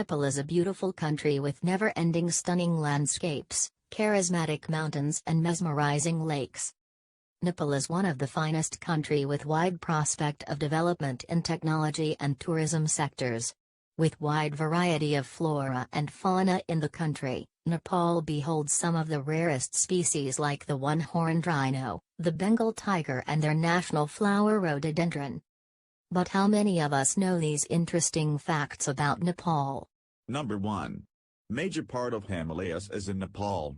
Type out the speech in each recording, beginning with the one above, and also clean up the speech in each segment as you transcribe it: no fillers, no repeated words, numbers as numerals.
Nepal is a beautiful country with never-ending stunning landscapes, charismatic mountains and mesmerizing lakes. Nepal is one of the finest country with wide prospect of development in technology and tourism sectors. With wide variety of flora and fauna in the country, Nepal beholds some of the rarest species like the one-horned rhino, the Bengal tiger and their national flower rhododendron. But how many of us know these interesting facts about Nepal? Number 1. Major part of Himalayas is in Nepal.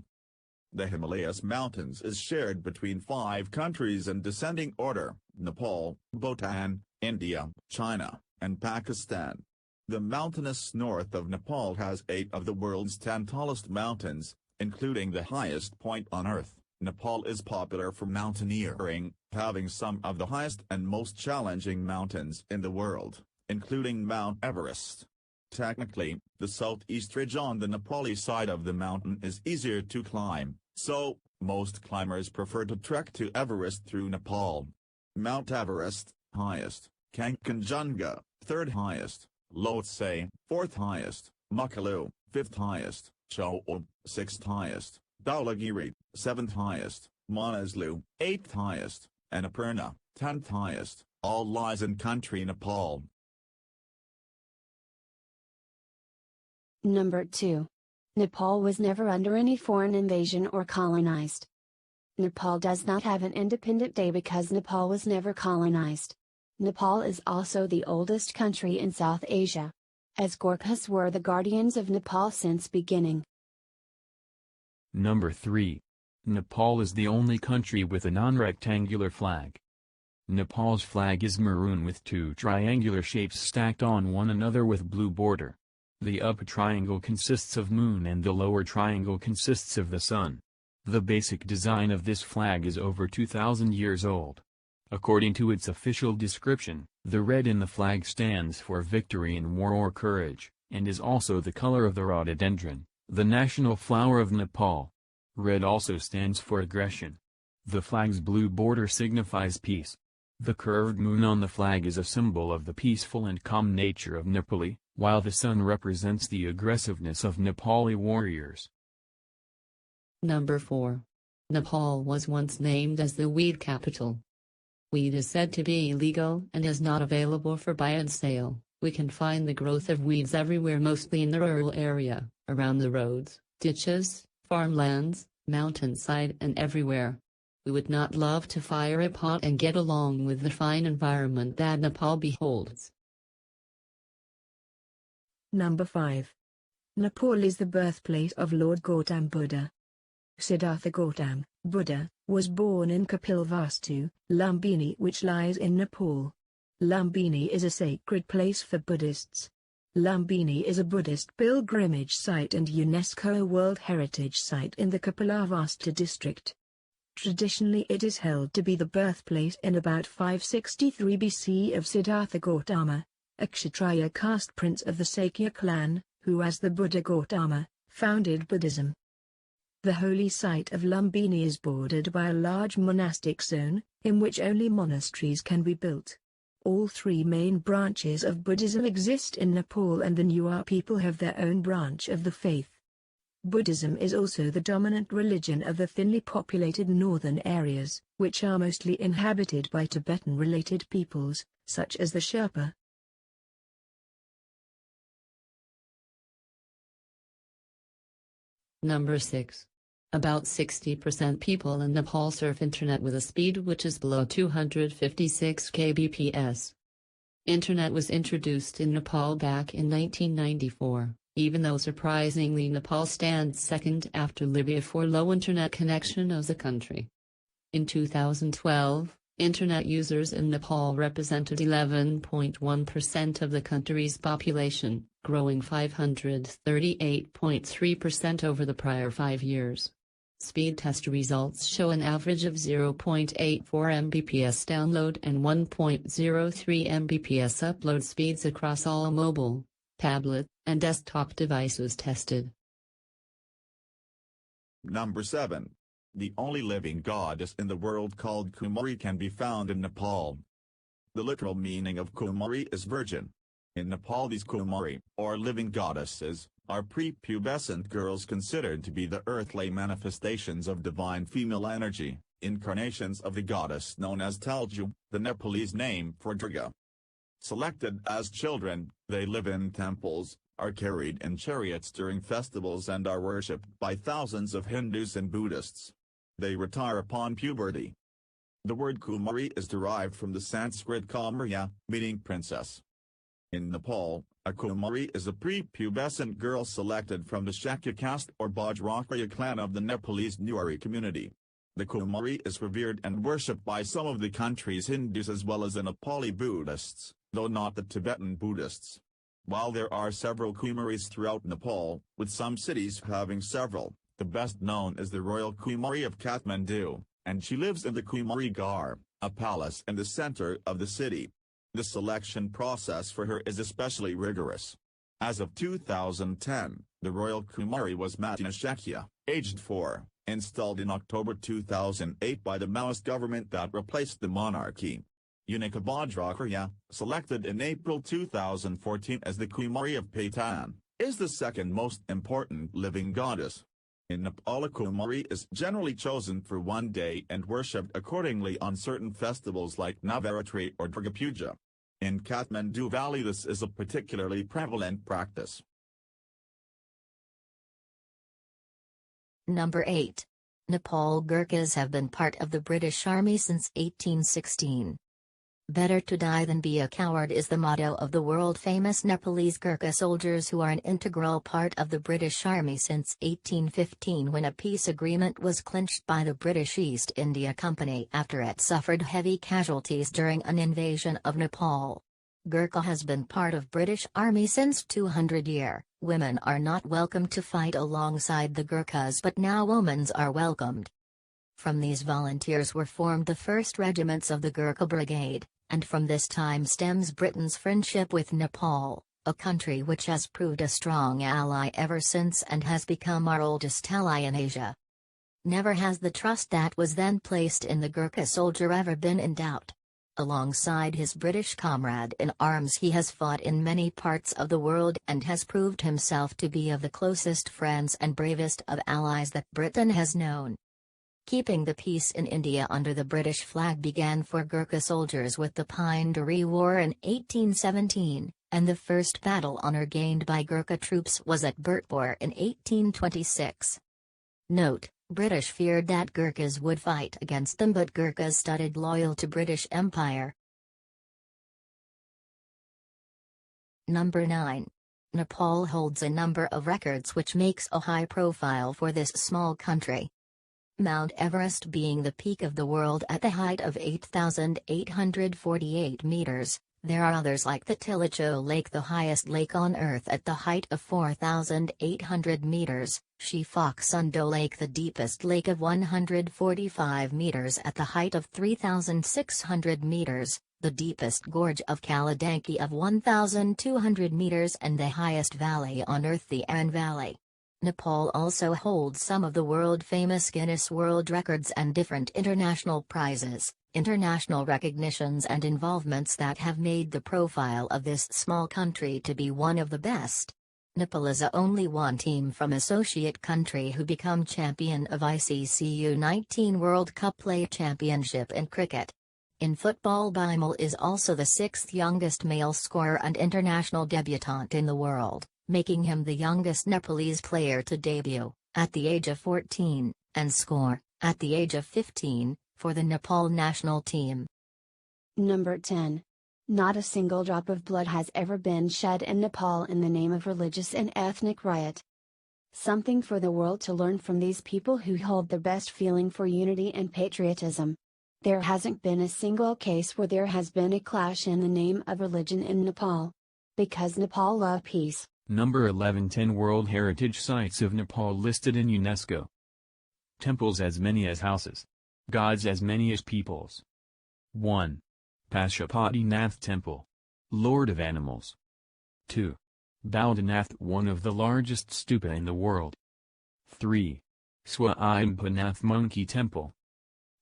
The Himalayas mountains is shared between 5 countries in descending order: Nepal, Bhutan, India, China, and Pakistan. The mountainous north of Nepal has 8 of the world's 10 tallest mountains, including the highest point on Earth. Nepal is popular for mountaineering, having some of the highest and most challenging mountains in the world, including Mount Everest. Technically, the southeast ridge on the Nepali side of the mountain is easier to climb, so most climbers prefer to trek to Everest through Nepal. Mount Everest, highest; Kanchenjunga, 3rd highest; Lhotse, 4th highest; Makalu, 5th highest; Choub, 6th highest; Dhaulagiri, 7th highest; Manaslu, 8th highest; and Annapurna, 10th highest, all lies in country Nepal. Number 2. Nepal was never under any foreign invasion or colonized. Nepal does not have an independent day because Nepal was never colonized. Nepal is also the oldest country in South Asia, as Gorkhas were the guardians of Nepal since beginning. Number 3. Nepal is the only country with a non-rectangular flag. Nepal's flag is maroon with 2 triangular shapes stacked on one another with blue border. The upper triangle consists of moon and the lower triangle consists of the sun. The basic design of this flag is over 2,000 years old. According to its official description, the red in the flag stands for victory in war or courage, and is also the color of the rhododendron, the national flower of Nepal. Red also stands for aggression. The flag's blue border signifies peace. The curved moon on the flag is a symbol of the peaceful and calm nature of Nepali, while the sun represents the aggressiveness of Nepali warriors. Number 4. Nepal was once named as the weed capital. Weed is said to be illegal and is not available for buy and sale. We can find the growth of weeds everywhere, mostly in the rural area, around the roads, ditches, farmlands, mountainside and everywhere. We would not love to fire a pot and get along with the fine environment that Nepal beholds. Number 5. Nepal is the birthplace of Lord Gautam Buddha. Siddhartha Gautam, Buddha, was born in Kapilvastu, Lumbini, which lies in Nepal. Lumbini is a sacred place for Buddhists. Lumbini is a Buddhist pilgrimage site and UNESCO World Heritage Site in the Kapilavastu district. Traditionally it is held to be the birthplace in about 563 BC of Siddhartha Gautama, a Kshatriya caste prince of the Sakya clan, who as the Buddha Gautama, founded Buddhism. The holy site of Lumbini is bordered by a large monastic zone, in which only monasteries can be built. All 3 main branches of Buddhism exist in Nepal and the Newar people have their own branch of the faith. Buddhism is also the dominant religion of the thinly populated northern areas, which are mostly inhabited by Tibetan-related peoples, such as the Sherpa. Number 6. About 60% people in Nepal surf internet with a speed which is below 256 kbps. Internet was introduced in Nepal back in 1994, even though surprisingly Nepal stands second after Libya for low internet connection of the country. In 2012, internet users in Nepal represented 11.1% of the country's population, growing 538.3% over the prior 5 years. Speed test results show an average of 0.84 Mbps download and 1.03 Mbps upload speeds across all mobile, tablet, and desktop devices tested. Number 7. The only living goddess in the world called Kumari can be found in Nepal. The literal meaning of Kumari is virgin. In Nepal, these Kumari, or living goddesses, are prepubescent girls considered to be the earthly manifestations of divine female energy, incarnations of the goddess known as Talju, the Nepalese name for Durga. Selected as children, they live in temples, are carried in chariots during festivals and are worshipped by thousands of Hindus and Buddhists. They retire upon puberty. The word Kumari is derived from the Sanskrit Kamarya, meaning princess. In Nepal, a Kumari is a prepubescent girl selected from the Shakya caste or Bajrakya clan of the Nepalese Newari community. The Kumari is revered and worshipped by some of the country's Hindus as well as the Nepali Buddhists, though not the Tibetan Buddhists. While there are several Kumaris throughout Nepal, with some cities having several, the best known is the Royal Kumari of Kathmandu, and she lives in the Kumari Gar, a palace in the center of the city. The selection process for her is especially rigorous. As of 2010, the Royal Kumari was Matina Shakya, aged 4, installed in October 2008 by the Maoist government that replaced the monarchy. Unika Bajrakya, selected in April 2014 as the Kumari of Patan, is the second most important living goddess. In Nepal, a Kumari is generally chosen for one day and worshipped accordingly on certain festivals like Navaratri or Durga Puja. In Kathmandu Valley, this is a particularly prevalent practice. Number 8. Nepal Gurkhas have been part of the British Army since 1816. Better to die than be a coward is the motto of the world-famous Nepalese Gurkha soldiers who are an integral part of the British Army since 1815 when a peace agreement was clinched by the British East India Company after it suffered heavy casualties during an invasion of Nepal. Gurkha has been part of British Army since 200 years. Women are not welcome to fight alongside the Gurkhas, but now women are welcomed. From these volunteers were formed the first regiments of the Gurkha Brigade, and from this time stems Britain's friendship with Nepal, a country which has proved a strong ally ever since and has become our oldest ally in Asia. Never has the trust that was then placed in the Gurkha soldier ever been in doubt. Alongside his British comrade in arms, he has fought in many parts of the world and has proved himself to be of the closest friends and bravest of allies that Britain has known. Keeping the peace in India under the British flag began for Gurkha soldiers with the Pine-Duri War in 1817, and the first battle honor gained by Gurkha troops was at Bhurtpur in 1826. Note: British feared that Gurkhas would fight against them, but Gurkhas studied loyal to British Empire. Number 9. Nepal holds a number of records which makes a high profile for this small country. Mount Everest being the peak of the world at the height of 8,848 meters, there are others like the Tilicho Lake, the highest lake on Earth at the height of 4,800 meters, Shifaksundo Lake, the deepest lake of 145 meters at the height of 3,600 meters, the deepest gorge of Kaladanki of 1,200 meters, and the highest valley on Earth, the Aran Valley. Nepal also holds some of the world-famous Guinness World Records and different international prizes, international recognitions and involvements that have made the profile of this small country to be one of the best. Nepal is the only one team from associate country who become champion of ICC U19 World Cup Play Championship in cricket. In football, Bimal is also the 6th youngest male scorer and international debutant in the world, making him the youngest Nepalese player to debut, at the age of 14, and score, at the age of 15, for the Nepal national team. Number 10. Not a single drop of blood has ever been shed in Nepal in the name of religious and ethnic riot. Something for the world to learn from these people who hold the best feeling for unity and patriotism. There hasn't been a single case where there has been a clash in the name of religion in Nepal. Because Nepal love peace. Number 11. 10 World Heritage Sites of Nepal listed in UNESCO. Temples as many as houses. Gods as many as peoples. 1. Pashupatinath Temple. Lord of Animals. 2. Baldanath, one of the largest stupa in the world. 3. Swayambhanath Monkey Temple.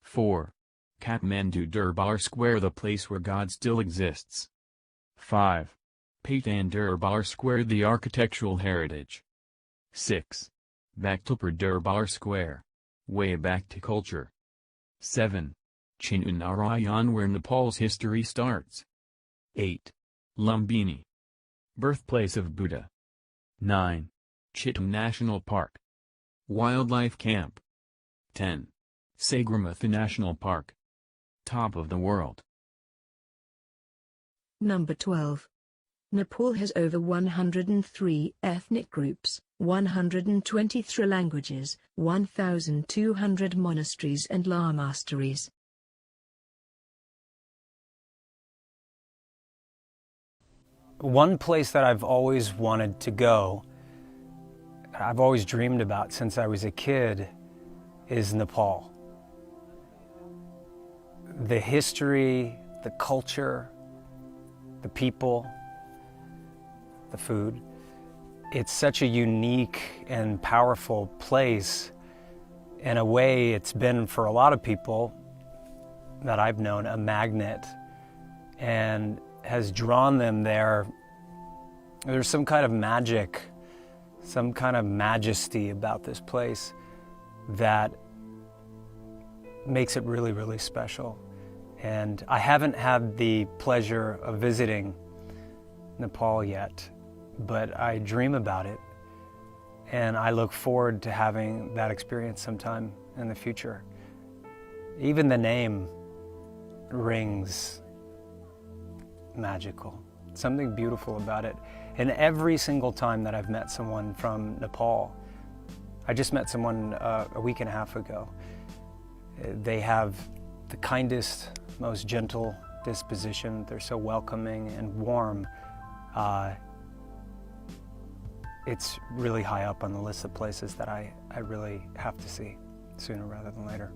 4. Kathmandu Durbar Square, the place where God still exists. 5. Patan Durbar Square, the architectural heritage. 6. Bhaktapur Durbar Square. Way back to culture. 7. Chinunarayan, where Nepal's history starts. 8. Lumbini. Birthplace of Buddha. 9. Chitam National Park. Wildlife Camp. 10. Sagarmatha National Park. Top of the world. Number 12. Nepal has over 103 ethnic groups, 123 languages, 1,200 monasteries and lamasteries. One place that I've always wanted to go, I've always dreamed about since I was a kid, is Nepal. The history, the culture, the people, the food. It's such a unique and powerful place. In a way, it's been for a lot of people that I've known a magnet and has drawn them there. There's some kind of magic, some kind of majesty about this place that makes it really, really special. And I haven't had the pleasure of visiting Nepal yet, but I dream about it, and I look forward to having that experience sometime in the future. Even the name rings magical, something beautiful about it. And every single time that I've met someone from Nepal, I just met someone a week and a half ago, they have the kindest, most gentle disposition. They're so welcoming and warm. It's really high up on the list of places that I really have to see sooner rather than later.